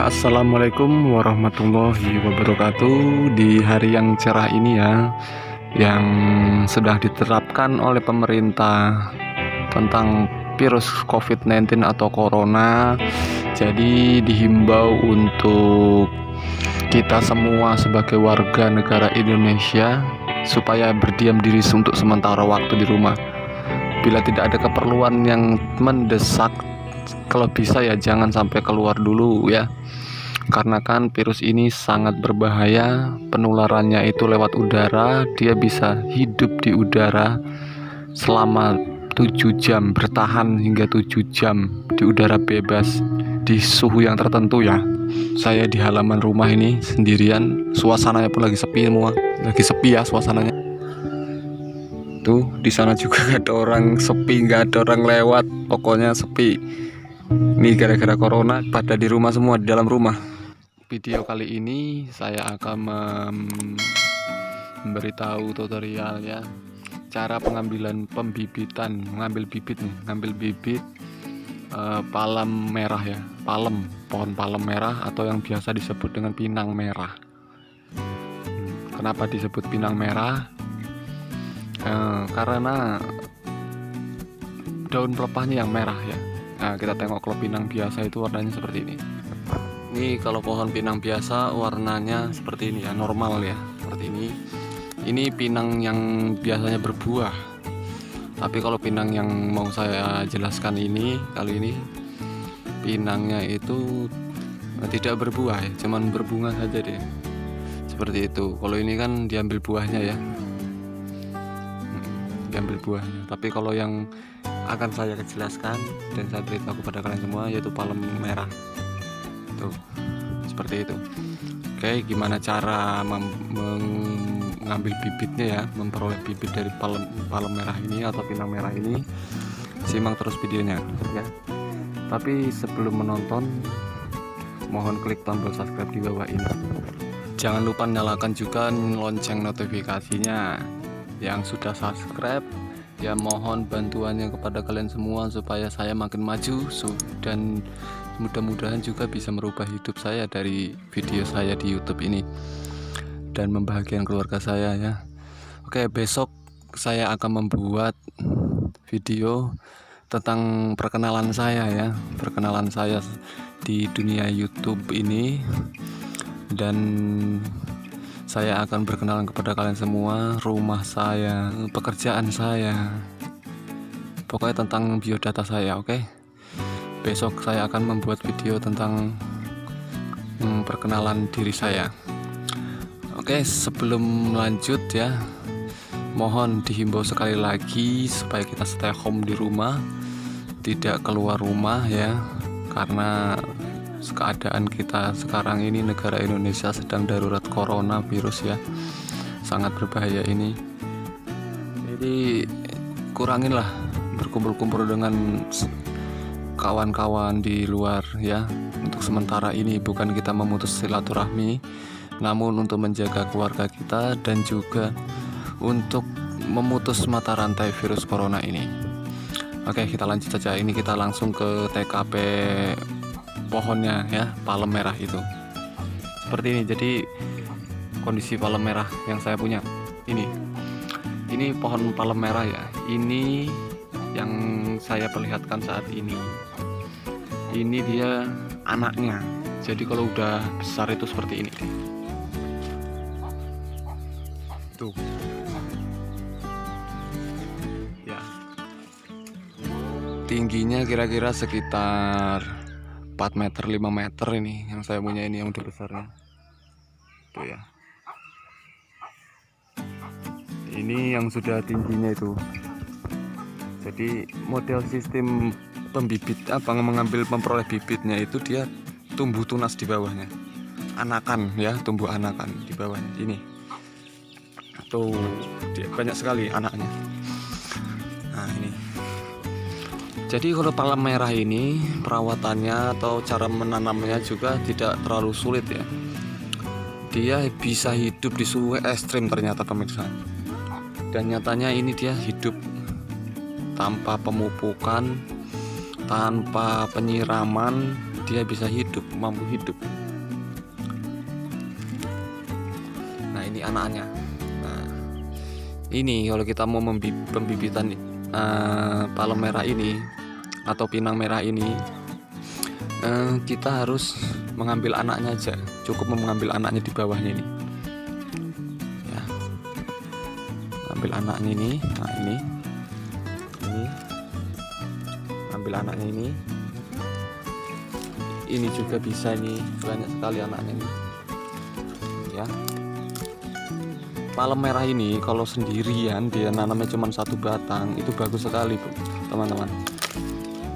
Assalamualaikum warahmatullahi wabarakatuh. Di hari yang cerah ini ya, yang sudah diterapkan oleh pemerintah tentang virus COVID-19 atau corona. Jadi dihimbau untuk kita semua sebagai warga negara Indonesia supaya berdiam diri untuk sementara waktu di rumah. Bila tidak ada keperluan yang mendesak, kalau bisa ya jangan sampai keluar dulu ya. Karena kan virus ini sangat berbahaya, penularannya itu lewat udara. Dia bisa hidup di udara selama 7 jam, bertahan hingga 7 jam di udara bebas di suhu yang tertentu ya. Saya di halaman rumah ini sendirian, suasananya pun lagi sepi semua, lagi sepi ya suasananya. Tuh di sana juga gak ada orang, sepi, gak ada orang lewat, pokoknya sepi. Ini gara-gara corona pada di rumah semua, di dalam rumah. Video kali ini saya akan memberitahu tutorial ya, cara pengambilan pembibitan, mengambil bibit palem merah ya, pohon palem merah atau yang biasa disebut dengan pinang merah. Kenapa disebut pinang merah? Karena daun pelepahnya yang merah ya. Nah, kita tengok kalau pinang biasa itu warnanya seperti ini. Ini kalau pohon pinang biasa warnanya seperti ini ya, normal ya, seperti ini. Ini pinang yang biasanya berbuah. Tapi kalau pinang yang mau saya jelaskan ini, kali ini pinangnya itu tidak berbuah ya, cuman berbunga saja deh. Seperti itu. Kalau ini kan diambil buahnya ya. Diambil buahnya. Tapi kalau yang akan saya jelaskan dan saya beritahu kepada kalian semua yaitu palem merah. Tuh, seperti itu. Oke, gimana cara mengambil bibitnya ya, memperoleh bibit dari palem merah ini atau pinang merah ini? Simak terus videonya ya. Tapi sebelum menonton, mohon klik tombol subscribe di bawah ini. Jangan lupa nyalakan juga lonceng notifikasinya. Yang sudah subscribe ya, mohon bantuannya kepada kalian semua supaya saya makin maju dan mudah-mudahan juga bisa merubah hidup saya dari video saya di YouTube ini dan membahagiakan keluarga saya ya. Oke, besok saya akan membuat video tentang perkenalan saya ya, perkenalan saya di dunia YouTube ini, dan saya akan berkenalan kepada kalian semua, rumah saya, pekerjaan saya, pokoknya tentang biodata saya. Oke, besok saya akan membuat video tentang perkenalan diri saya. Oke, sebelum lanjut ya, mohon dihimbau sekali lagi supaya kita stay home di rumah, tidak keluar rumah ya, karena keadaan kita sekarang ini, negara Indonesia sedang darurat coronavirus ya, sangat berbahaya ini. Jadi kuranginlah berkumpul-kumpul dengan kawan-kawan di luar ya. Untuk sementara ini bukan kita memutus silaturahmi, namun untuk menjaga keluarga kita dan juga untuk memutus mata rantai virus corona ini. Oke, kita lanjut saja. Ini kita langsung ke TKP pohonnya ya, palem merah itu. Seperti ini. Jadi kondisi palem merah yang saya punya ini pohon palem merah ya. Ini yang saya perlihatkan saat ini. Ini dia anaknya. Jadi kalau udah besar itu seperti ini. Tuh. Ya. Tingginya kira-kira sekitar 4 meter 5 meter ini yang saya punya, ini yang udah besarnya. Tuh ya. Ini yang sudah tingginya itu. Jadi model sistem pembibit mengambil memperoleh bibitnya itu dia tumbuh tunas di bawahnya, anakan ya, tumbuh anakan di bawahnya ini. Tuh banyak sekali anaknya. Nah ini. Jadi kalau palem merah ini perawatannya atau cara menanamnya juga tidak terlalu sulit ya. Dia bisa hidup di suhu ekstrim ternyata pemirsa. Dan nyatanya ini dia hidup tanpa pemupukan, tanpa penyiraman, dia bisa hidup, mampu hidup. ini anaknya. Nah, ini kalau kita mau pembibitan palem merah ini atau pinang merah ini, kita harus mengambil anaknya aja, cukup mengambil anaknya di bawahnya ini ya, ambil anaknya ini. Nah, ini ambil anaknya ini juga bisa, ini banyak sekali anaknya ini ya. Palem merah ini kalau sendirian dia nanamnya cuma satu batang, itu bagus sekali Bu, teman-teman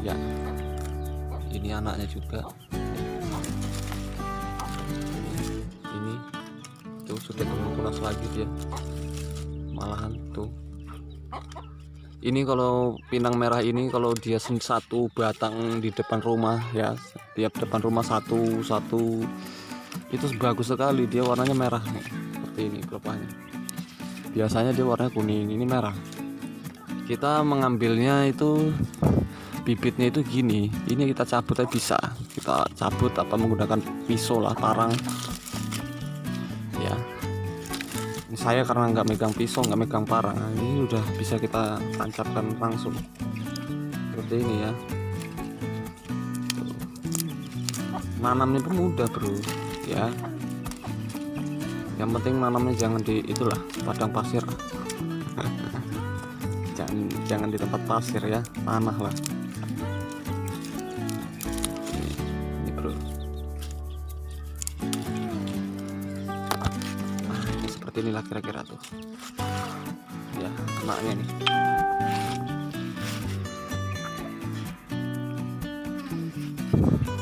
ya. Ini anaknya juga, ini tuh sudah tumbuh tunas lagi dia, malahan tuh. Ini kalau pinang merah ini kalau dia satu batang di depan rumah ya, tiap depan rumah satu itu bagus sekali, dia warnanya merah nih, seperti ini pelepahnya. Biasanya dia warnanya kuning, ini merah. Kita mengambilnya itu bibitnya itu gini, ini kita cabut aja bisa, kita cabut apa menggunakan pisau lah, parang ya. Ini saya karena nggak megang pisau, nggak megang parang, nah, ini udah bisa kita tancapkan langsung seperti ini ya. Nanamnya pun mudah bro ya, yang penting nanamnya jangan di itulah padang pasir. jangan di tempat pasir ya, tanah lah. Ini bro, ini seperti inilah kira-kira tuh ya anaknya nih.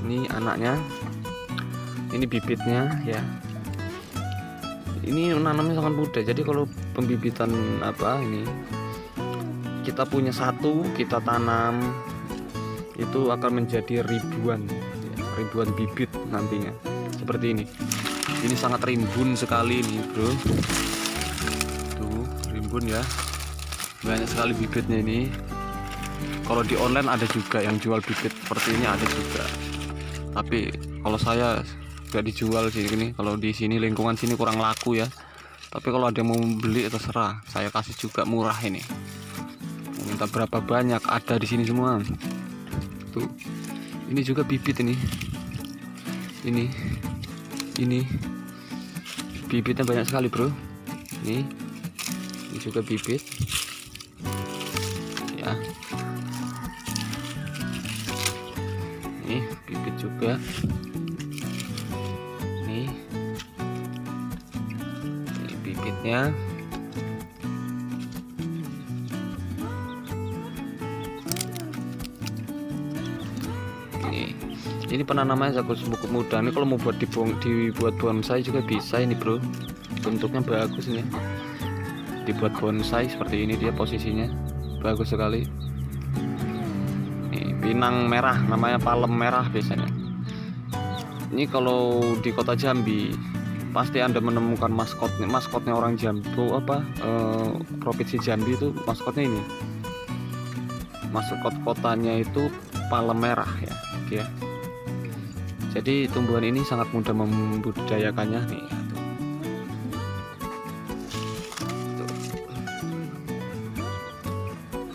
Ini anaknya, ini bibitnya ya. Ini nanamnya sangat mudah, jadi kalau pembibitan apa ini, kita punya satu, kita tanam itu akan menjadi ribuan bibit nantinya seperti ini. Ini sangat rimbun sekali ini bro, tuh rimbun ya, banyak sekali bibitnya ini. Kalau di online ada juga yang jual bibit seperti ini, ada juga, tapi kalau saya gak dijual sih ini. Kalau di sini lingkungan sini kurang laku ya, tapi kalau ada yang mau beli terserah, saya kasih juga murah ini. Minta berapa banyak ada di sini semua. Tuh, ini juga bibit ini bibitnya banyak sekali bro. Ini juga bibit ya. Ini bibit juga. Ini bibitnya. Ini penanamannya jago cukup mudah. Ini kalau mau dibuat bonsai juga bisa ini bro, bentuknya bagus ini, dibuat bonsai seperti ini, dia posisinya bagus sekali. Ini pinang merah, namanya palem merah biasanya. Ini kalau di kota Jambi pasti Anda menemukan maskotnya orang Jambi apa provinsi Jambi itu, maskotnya ini, maskot kotanya itu palem merah ya, ya. Jadi tumbuhan ini sangat mudah membudidayakannya nih.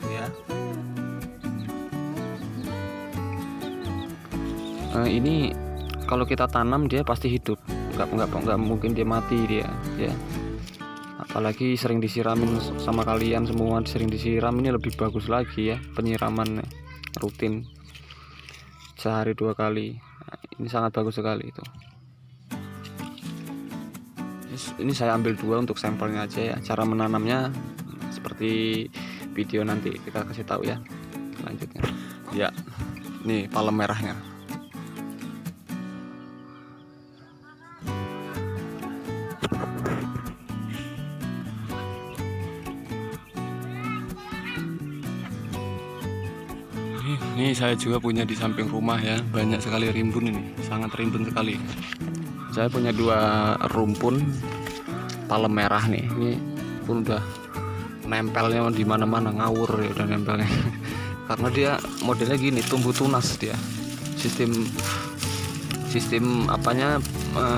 Ya. Ini kalau kita tanam dia pasti hidup, nggak mungkin dia mati dia ya. Apalagi sering disiramin sama kalian semua, sering disiram, ini lebih bagus lagi ya, penyiraman rutin sehari 2 kali. Ini sangat bagus sekali itu. Ini saya ambil 2 untuk sampelnya aja ya. Cara menanamnya seperti video nanti kita kasih tahu ya selanjutnya. Ya, nih palem merahnya. Ini saya juga punya di samping rumah ya, banyak sekali rimbun ini, sangat rimbun sekali. Saya punya 2 rumpun palem merah nih, ini pun udah nempelnya di mana-mana, ngawur ya udah nempelnya. Karena dia modelnya gini, tumbuh tunas dia, sistem sistem apanya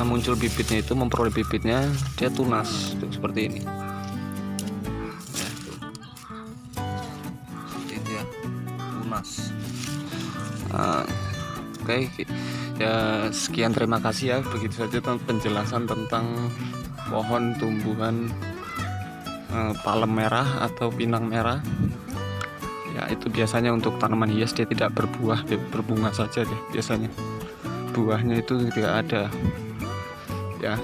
muncul bibitnya itu, memperoleh bibitnya dia tunas tuh, seperti ini ya, tuh. Seperti itu ya, tunas. Oke, ya sekian, terima kasih ya, begitu saja penjelasan tentang pohon tumbuhan palem merah atau pinang merah ya. Itu biasanya untuk tanaman hias, dia tidak berbuah, dia berbunga saja deh biasanya, buahnya itu tidak ada ya.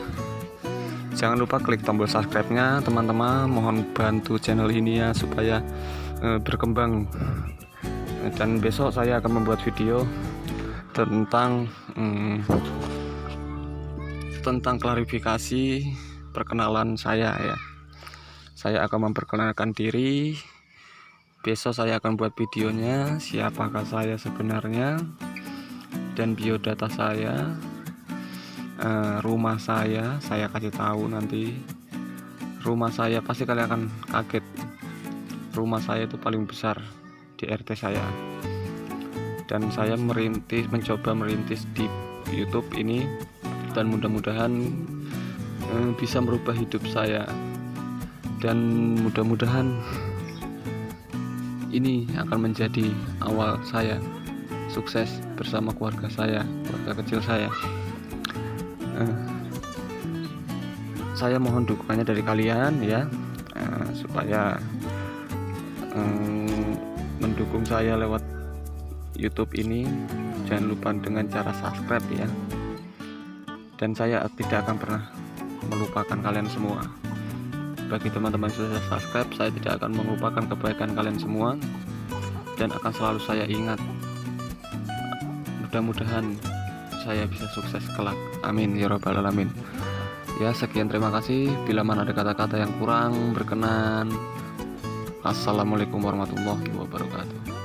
Jangan lupa klik tombol subscribe-nya teman-teman, mohon bantu channel ini ya supaya berkembang. Dan besok saya akan membuat video tentang klarifikasi perkenalan saya ya. Saya akan memperkenalkan diri. Besok saya akan buat videonya, siapakah saya sebenarnya, dan biodata saya, rumah saya kasih tahu nanti. Rumah saya pasti kalian akan kaget. Rumah saya itu paling besar di RT saya. Dan saya mencoba merintis di YouTube ini, dan mudah-mudahan bisa merubah hidup saya, dan mudah-mudahan ini akan menjadi awal saya sukses bersama keluarga saya, keluarga kecil saya. Saya mohon dukungannya dari kalian ya, supaya mendukung saya lewat YouTube ini. Jangan lupa dengan cara subscribe ya, dan saya tidak akan pernah melupakan kalian semua. Bagi teman-teman yang sudah subscribe, saya tidak akan melupakan kebaikan kalian semua, dan akan selalu saya ingat. Mudah-mudahan saya bisa sukses kelak, amin ya rabbal alamin ya. Sekian, terima kasih. Bila mana ada kata-kata yang kurang berkenan, assalamualaikum warahmatullahi wabarakatuh.